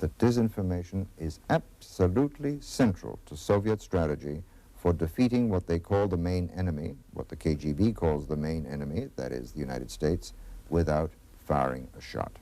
that disinformation is absolutely central to Soviet strategy for defeating what they call the main enemy, what the KGB calls the main enemy, that is the United States, without firing a shot.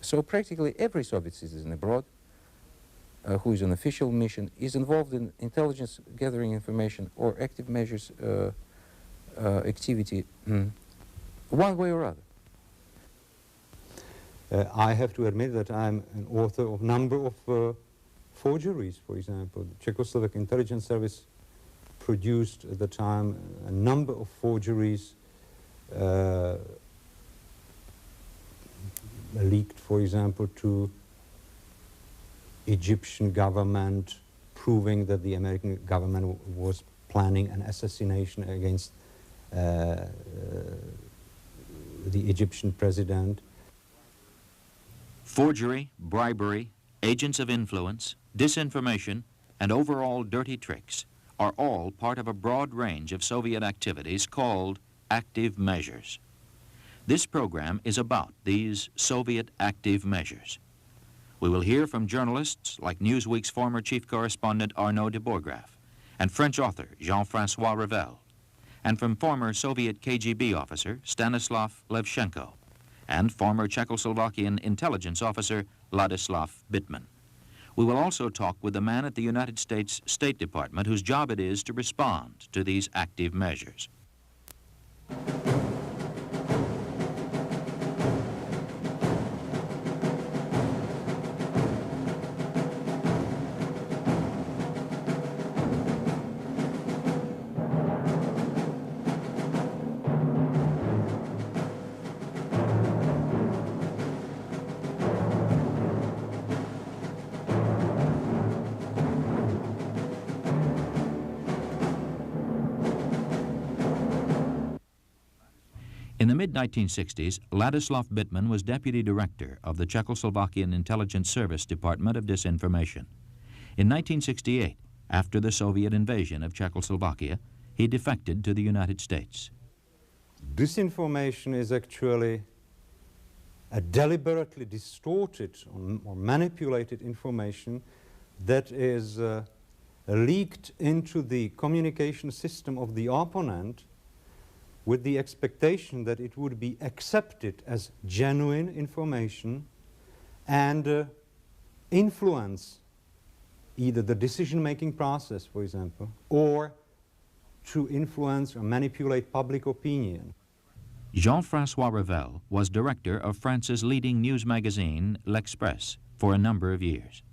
So practically every Soviet citizen abroad who is on official mission is involved in intelligence gathering information or active measures activity one way or other. I have to admit that I'm an author of a number of forgeries, for example. The Czechoslovak intelligence service produced at the time a number of forgeries leaked, for example, to Egyptian government, proving that the American government was planning an assassination against the Egyptian president. Forgery, bribery, agents of influence, disinformation, and overall dirty tricks are all part of a broad range of Soviet activities called active measures. This program is about these Soviet active measures. We will hear from journalists like Newsweek's former chief correspondent Arnaud de Borchgrave and French author Jean-François Revel, and from former Soviet KGB officer Stanislav Levchenko and former Czechoslovakian intelligence officer Ladislav Bittman. We will also talk with the man at the United States State Department whose job it is to respond to these active measures. In the mid-1960s, Ladislav Bittman was deputy director of the Czechoslovakian Intelligence Service Department of Disinformation. In 1968, after the Soviet invasion of Czechoslovakia, he defected to the United States. Disinformation is actually a deliberately distorted or manipulated information that is leaked into the communication system of the opponent with the expectation that it would be accepted as genuine information and influence either the decision-making process, for example, or to influence or manipulate public opinion. Jean-François Revel was director of France's leading news magazine, L'Express, for a number of years.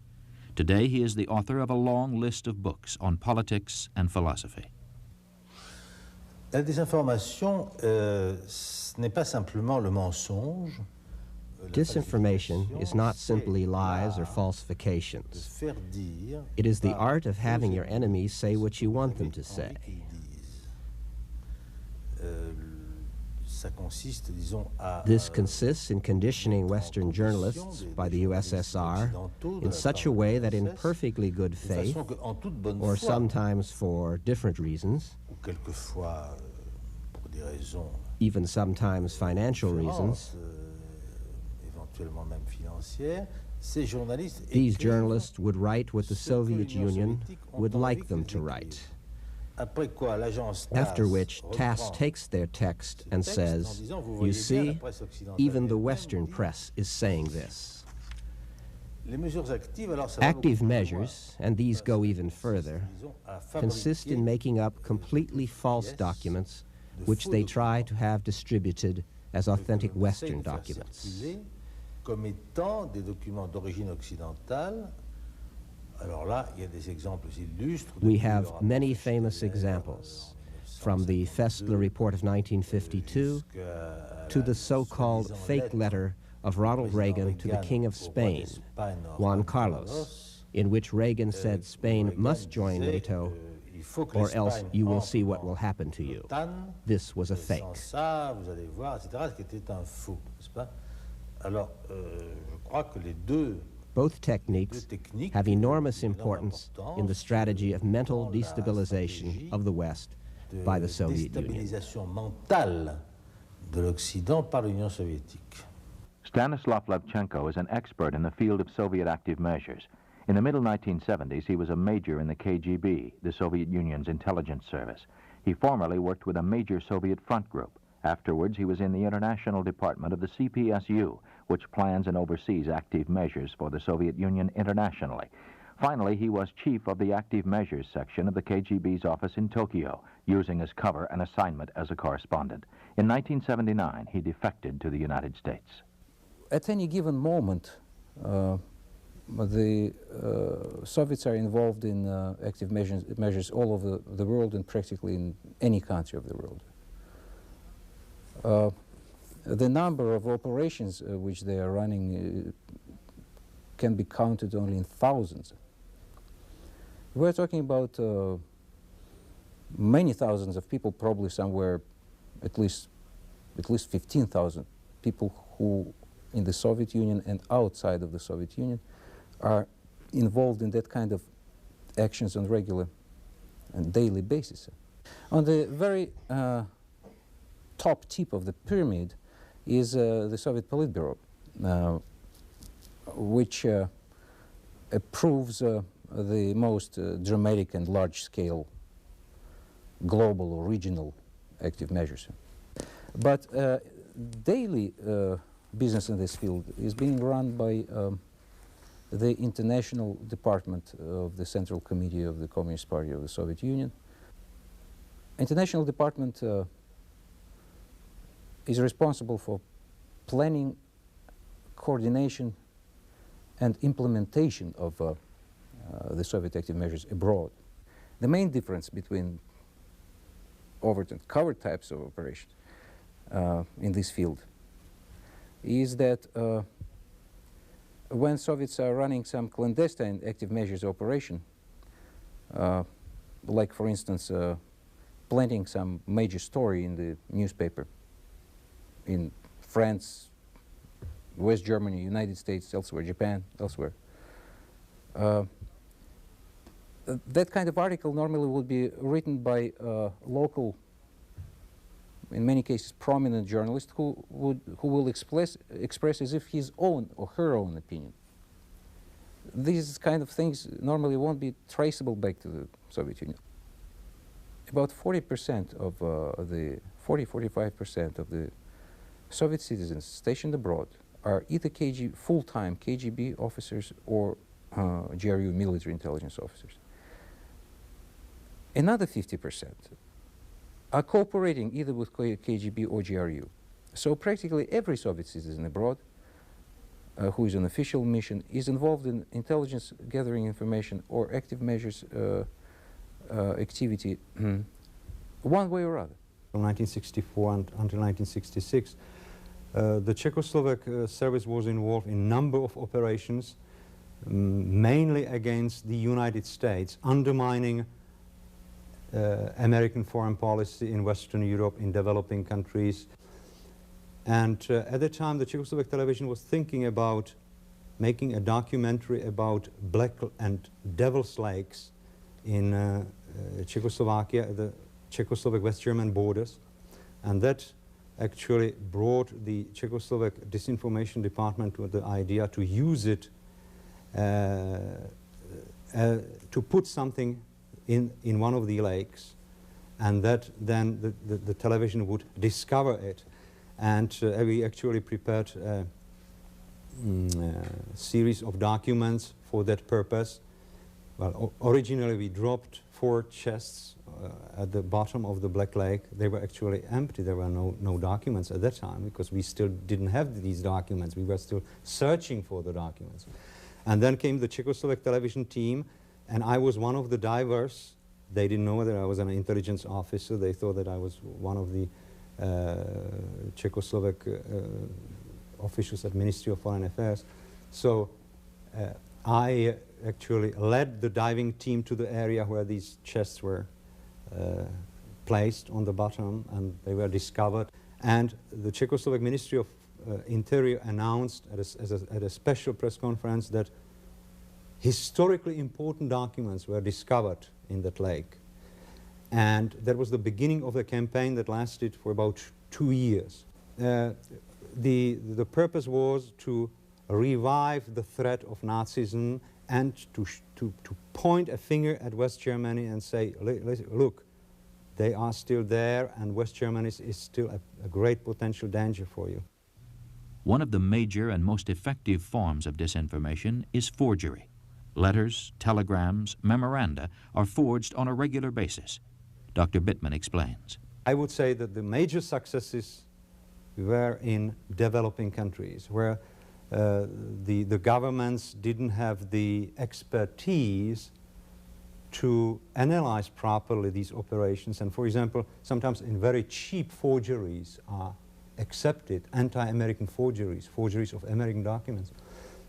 Today he is the author of a long list of books on politics and philosophy. La désinformation, ce n'est pas simplement le mensonge. Disinformation is not simply lies or falsifications. It is the art of having your enemies say what you want them to say. This consists in conditioning Western journalists by the USSR in such a way that in perfectly good faith, or sometimes for different reasons, even sometimes financial reasons, these journalists would write what the Soviet Union would like them to write. After which, TASS takes their text and says, you see, even the Western press is saying this. Active measures, and these go even further, consist in making up completely false documents which they try to have distributed as authentic Western documents. We have many famous examples, from the Festler report of 1952 to the so-called fake letter of Ronald Reagan to the King of Spain, Juan Carlos, in which Reagan said Spain must join NATO or else you will see what will happen to you. This was a fake. Both techniques have enormous importance in the strategy of mental destabilization of the West by the Soviet Union. Stanislav Levchenko is an expert in the field of Soviet active measures. In the middle 1970s, he was a major in the KGB, the Soviet Union's intelligence service. He formerly worked with a major Soviet front group. Afterwards, he was in the international department of the CPSU, which plans and oversees active measures for the Soviet Union internationally. Finally, he was chief of the active measures section of the KGB's office in Tokyo, using as cover an assignment as a correspondent. In 1979, he defected to the United States. At any given moment, the Soviets are involved in active measures all over the world and practically in any country of the world. The number of operations which they are running can be counted only in thousands. We're talking about many thousands of people, probably somewhere at least 15,000 people who in the Soviet Union and outside of the Soviet Union are involved in that kind of actions on regular and daily basis. On the very top tip of the pyramid is the Soviet Politburo, which approves the most dramatic and large-scale global or regional active measures. But daily business in this field is being run by the International Department of the Central Committee of the Communist Party of the Soviet Union. International Department is responsible for planning, coordination, and implementation of the Soviet active measures abroad. The main difference between overt and covert types of operations in this field is that when Soviets are running some clandestine active measures operation, like for instance planting some major story in the newspaper in France, West Germany, United States, elsewhere, Japan, elsewhere, that kind of article normally would be written by local, in many cases prominent journalist who will express as if his own or her own opinion. These kind of things normally won't be traceable back to the Soviet Union. About 40% of the 45% of the Soviet citizens stationed abroad are either full-time KGB officers or GRU military intelligence officers. Another 50% are cooperating either with KGB or GRU. So practically every Soviet citizen abroad who is on official mission is involved in intelligence gathering information or active measures activity one way or other. From 1964 until 1966, the Czechoslovak service was involved in a number of operations, mainly against the United States, undermining American foreign policy in Western Europe, in developing countries. And at the time, the Czechoslovak television was thinking about making a documentary about Black and Devil's Lakes in Czechoslovakia, the Czechoslovak West German borders. And that actually brought the Czechoslovak Disinformation Department with the idea to use it to put something in one of the lakes, and that then the television would discover it. And we actually prepared a series of documents for that purpose. Well, originally we dropped 4 chests at the bottom of the Black Lake. They were actually empty. There were no documents at that time because we still didn't have these documents. We were still searching for the documents. And then came the Czechoslovak television team, and I was one of the divers. They didn't know that I was an intelligence officer. They thought that I was one of the Czechoslovak officials at Ministry of Foreign Affairs. So I actually led the diving team to the area where these chests were placed on the bottom, and they were discovered. And the Czechoslovak Ministry of Interior announced at a special press conference that historically important documents were discovered in that lake. And that was the beginning of a campaign that lasted for about 2 years. the purpose was to revive the threat of Nazism and to point a finger at West Germany and say, look, they are still there, and West Germany is still a great potential danger for you. One of the major and most effective forms of disinformation is forgery. Letters, telegrams, memoranda are forged on a regular basis. Dr. Bittman explains. I would say that the major successes were in developing countries, where the governments didn't have the expertise to analyze properly these operations. And for example, sometimes in very cheap forgeries are accepted, anti-American forgeries, forgeries of American documents,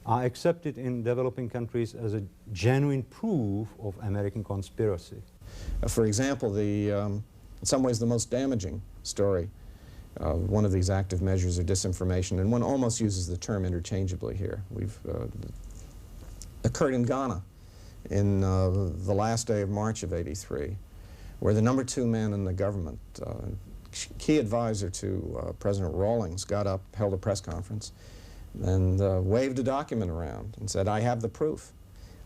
are accepted in developing countries as a genuine proof of American conspiracy. For example, in some ways the most damaging story, one of these active measures of disinformation, and one almost uses the term interchangeably here, occurred in Ghana in the last day of March of '83, where the #2 man in the government, key advisor to President Rawlings, got up, held a press conference, and waved a document around and said, I have the proof.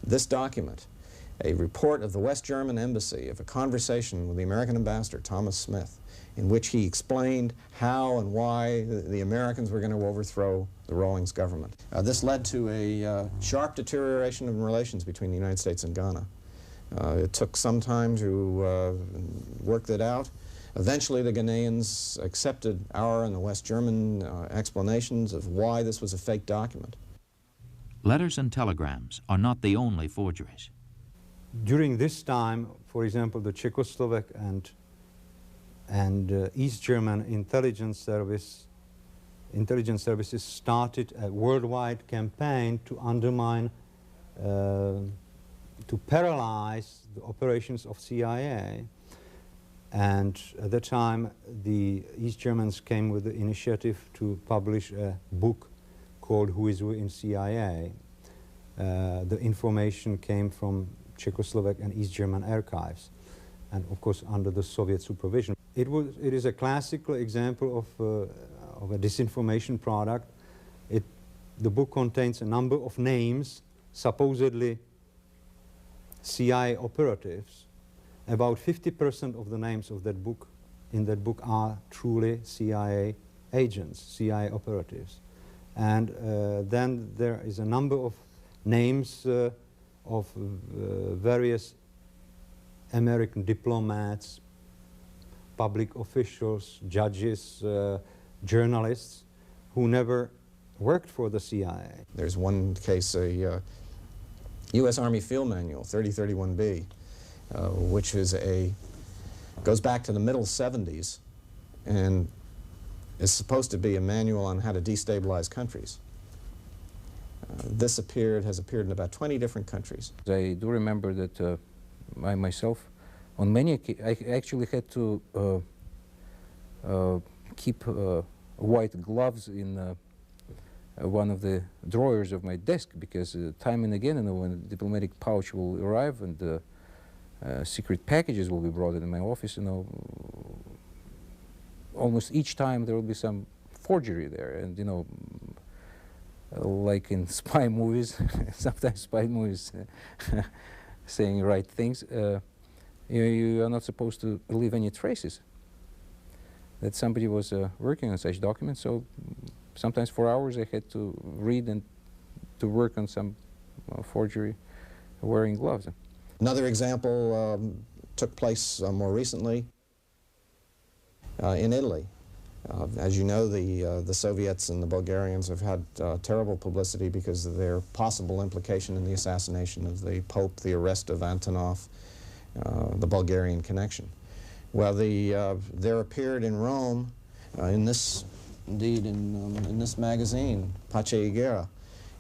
This document, a report of the West German embassy of a conversation with the American ambassador, Thomas Smith, in which he explained how and why the Americans were going to overthrow the Rawlings government. This led to a sharp deterioration in relations between the United States and Ghana. It took some time to work that out. Eventually, the Ghanaians accepted our and the West German explanations of why this was a fake document. Letters and telegrams are not the only forgeries. During this time, for example, the Czechoslovak and East German intelligence services started a worldwide campaign to undermine, to paralyze the operations of CIA. And at that time, the East Germans came with the initiative to publish a book called Who is Who in CIA. The information came from Czechoslovak and East German archives, and of course under the Soviet supervision. It is a classical example of a disinformation product. The book contains a number of names, supposedly CIA operatives. About 50% of the names of that book, in that book, are truly CIA agents, CIA operatives. And then there is a number of names of various American diplomats, public officials, judges, journalists, who never worked for the CIA. There's one case, a U.S. Army Field Manual, 3031B, which is goes back to the middle 70s and is supposed to be a manual on how to destabilize countries. This has appeared in about 20 different countries. I do remember that I myself, on many occasions, I actually had to keep white gloves in one of the drawers of my desk, because time and again, when a diplomatic pouch will arrive and secret packages will be brought into my office, almost each time there will be some forgery there, and like in spy movies, sometimes spy movies saying right things, you are not supposed to leave any traces that somebody was working on such documents. So sometimes for hours I had to read and to work on some forgery wearing gloves. Another example took place more recently in Italy. As you know, the Soviets and the Bulgarians have had terrible publicity because of their possible implication in the assassination of the Pope, the arrest of Antonov, the Bulgarian connection. Well, there appeared in Rome, in this magazine, Pace y Guerra,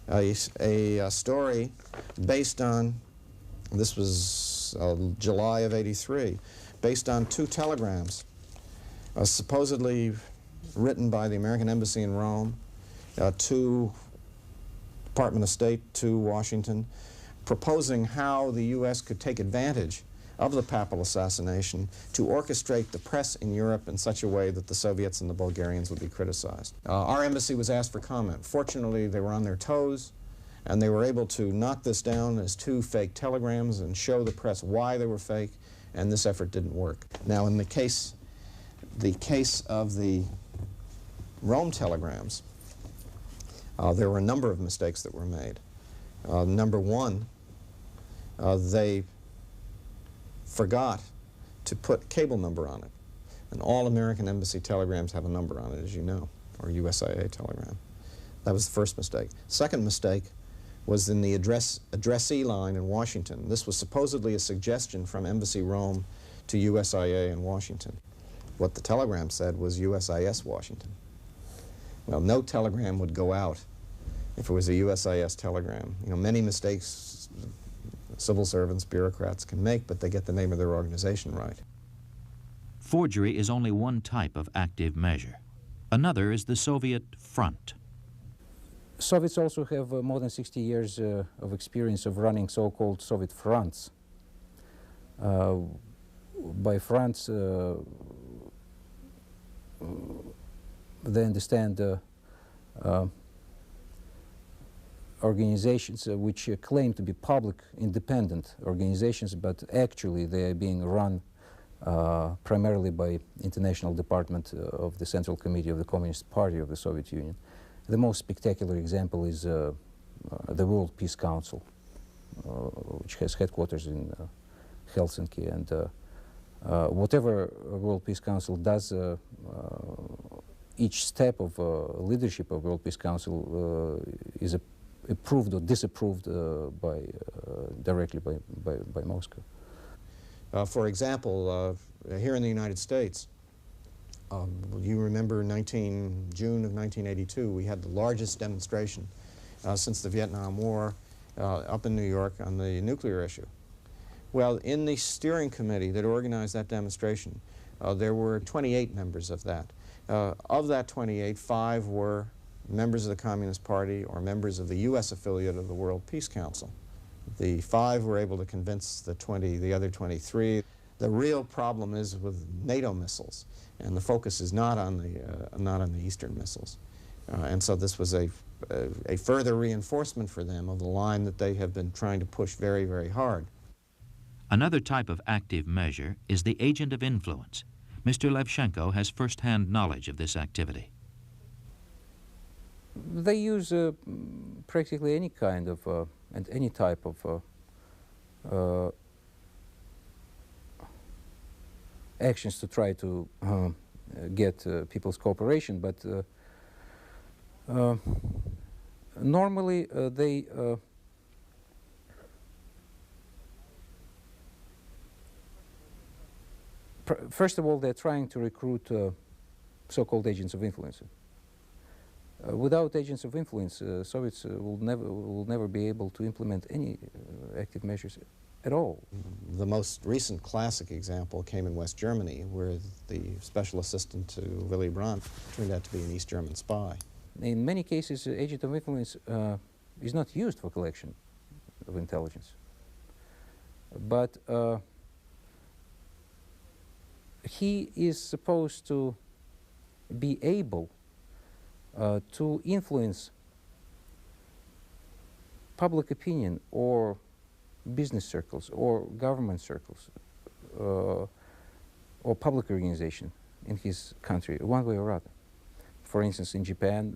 a story based on, this was July of '83, based on 2 telegrams supposedly written by the American Embassy in Rome to Department of State, to Washington, proposing how the U.S. could take advantage of the papal assassination to orchestrate the press in Europe in such a way that the Soviets and the Bulgarians would be criticized. Our embassy was asked for comment. Fortunately, they were on their toes, and they were able to knock this down as 2 fake telegrams and show the press why they were fake, and this effort didn't work. Now, in the case of the Rome telegrams, there were a number of mistakes that were made. Number one, they forgot to put cable number on it. And all American embassy telegrams have a number on it, as you know, or USIA telegram. That was the first mistake. Second mistake was in the addressee line in Washington. This was supposedly a suggestion from Embassy Rome to USIA in Washington. What the telegram said was USIS Washington. Well, no telegram would go out if it was a USIS telegram. You know, many mistakes civil servants, bureaucrats can make, but they get the name of their organization right. Forgery is only one type of active measure. Another is the Soviet front. Soviets also have more than 60 years of experience of running so-called Soviet fronts. By fronts, they understand organizations which claim to be public, independent organizations, but actually they are being run primarily by International Department of the Central Committee of the Communist Party of the Soviet Union. The most spectacular example is the World Peace Council, which has headquarters in Helsinki, and whatever World Peace Council does, each step of leadership of World Peace Council is approved or disapproved directly by Moscow. For example, here in the United States, you remember June of 1982, we had the largest demonstration since the Vietnam War up in New York on the nuclear issue. Well, in the steering committee that organized that demonstration, there were 28 members of that. Of that 28, 5 were members of the Communist Party or members of the U.S. affiliate of the World Peace Council. The 5 were able to convince the other 23. The real problem is with NATO missiles, and the focus is not on the Eastern missiles. And so this was a further reinforcement for them of the line that they have been trying to push very, very hard. Another type of active measure is the agent of influence. Mr. Levchenko has first-hand knowledge of this activity. They use practically any kind of and any type of actions to try to get people's cooperation, but normally they first of all, they're trying to recruit so-called agents of influence. Without agents of influence, Soviets will never be able to implement any active measures at all. The most recent classic example came in West Germany, where the special assistant to Willy Brandt turned out to be an East German spy. In many cases, agent of influence is not used for collection of intelligence, but he is supposed to be able to influence public opinion or business circles or government circles or public organization in his country, one way or other. For instance, in Japan,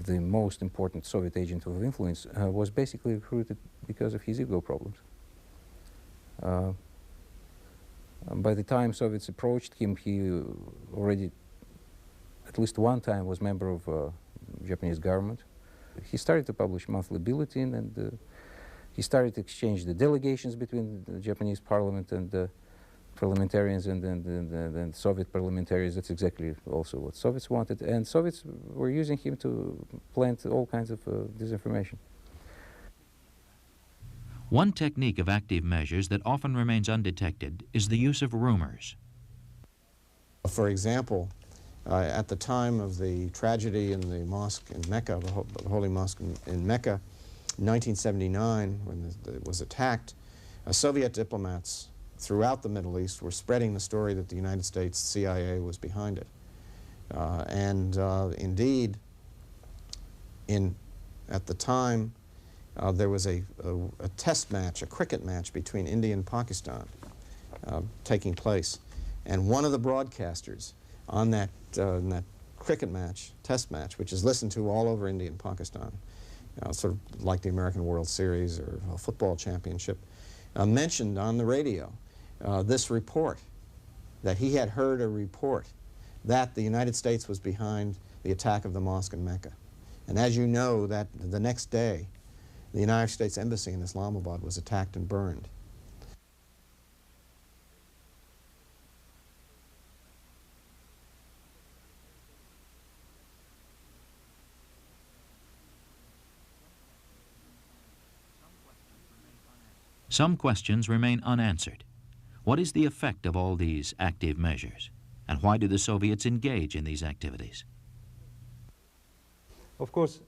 the most important Soviet agent of influence was basically recruited because of his ego problems. By the time Soviets approached him, he already at least one time was member of Japanese government. He started to publish monthly bulletin, and he started to exchange the delegations between the Japanese parliament and the parliamentarians and Soviet parliamentarians. That's exactly also what Soviets wanted, and Soviets were using him to plant all kinds of disinformation. One technique of active measures that often remains undetected is the use of rumors. For example, at the time of the tragedy in the mosque in Mecca, the Holy Mosque in Mecca, In 1979, when it was attacked, Soviet diplomats throughout the Middle East were spreading the story that the United States CIA was behind it. Indeed, at the time, there was a test match, a cricket match between India and Pakistan taking place. And one of the broadcasters on that cricket match, test match, which is listened to all over India and Pakistan, sort of like the American World Series or a football championship, mentioned on the radio this report, that he had heard a report that the United States was behind the attack of the mosque in Mecca. And as you know, that the next day, the United States Embassy in Islamabad was attacked and burned. Some questions remain unanswered. What is the effect of all these active measures? And why do the Soviets engage in these activities? Of course,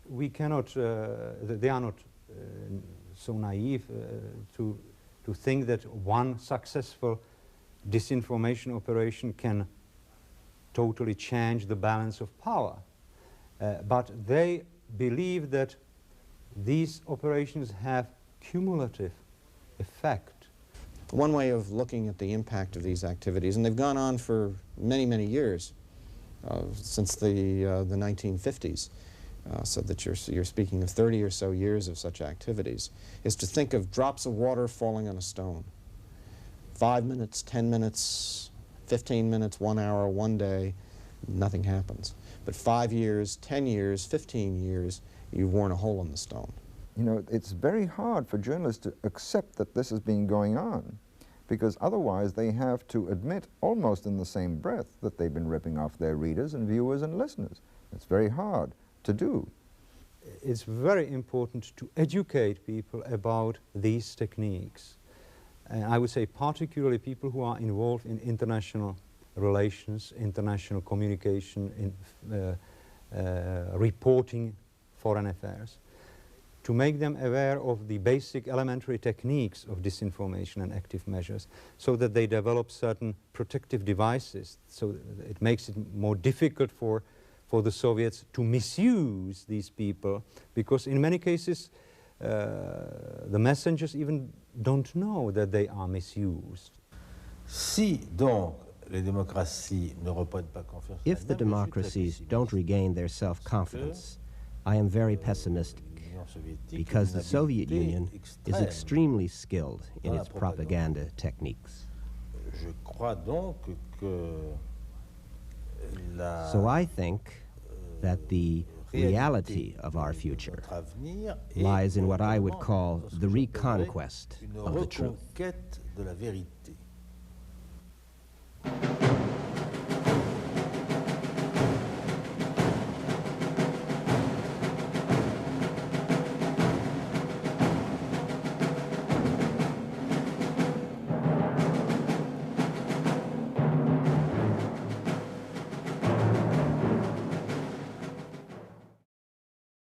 we cannot, they are not so naive to think that one successful disinformation operation can totally change the balance of power. But they believe that these operations have cumulative effect. One way of looking at the impact of these activities, and they've gone on for many, many years, since the 1950s, so that you're speaking of 30 or so years of such activities, is to think of drops of water falling on a stone. 5 minutes, 10 minutes, 15 minutes, 1 hour, 1 day, nothing happens. But 5 years, 10 years, 15 years, you've worn a hole in the stone. You know, it's very hard for journalists to accept that this has been going on, because otherwise they have to admit almost in the same breath that they've been ripping off their readers and viewers and listeners. It's very hard to do. It's very important to educate people about these techniques. And I would say particularly people who are involved in international relations, international communication, in reporting foreign affairs, to make them aware of the basic elementary techniques of disinformation and active measures, so that they develop certain protective devices, so it makes it more difficult for the Soviets to misuse these people, because in many cases the messengers even don't know that they are misused. If the democracies don't regain their self-confidence, I am very pessimistic, because the Soviet Union is extremely skilled in its propaganda techniques. So I think that the reality of our future lies in what I would call the reconquest of the truth.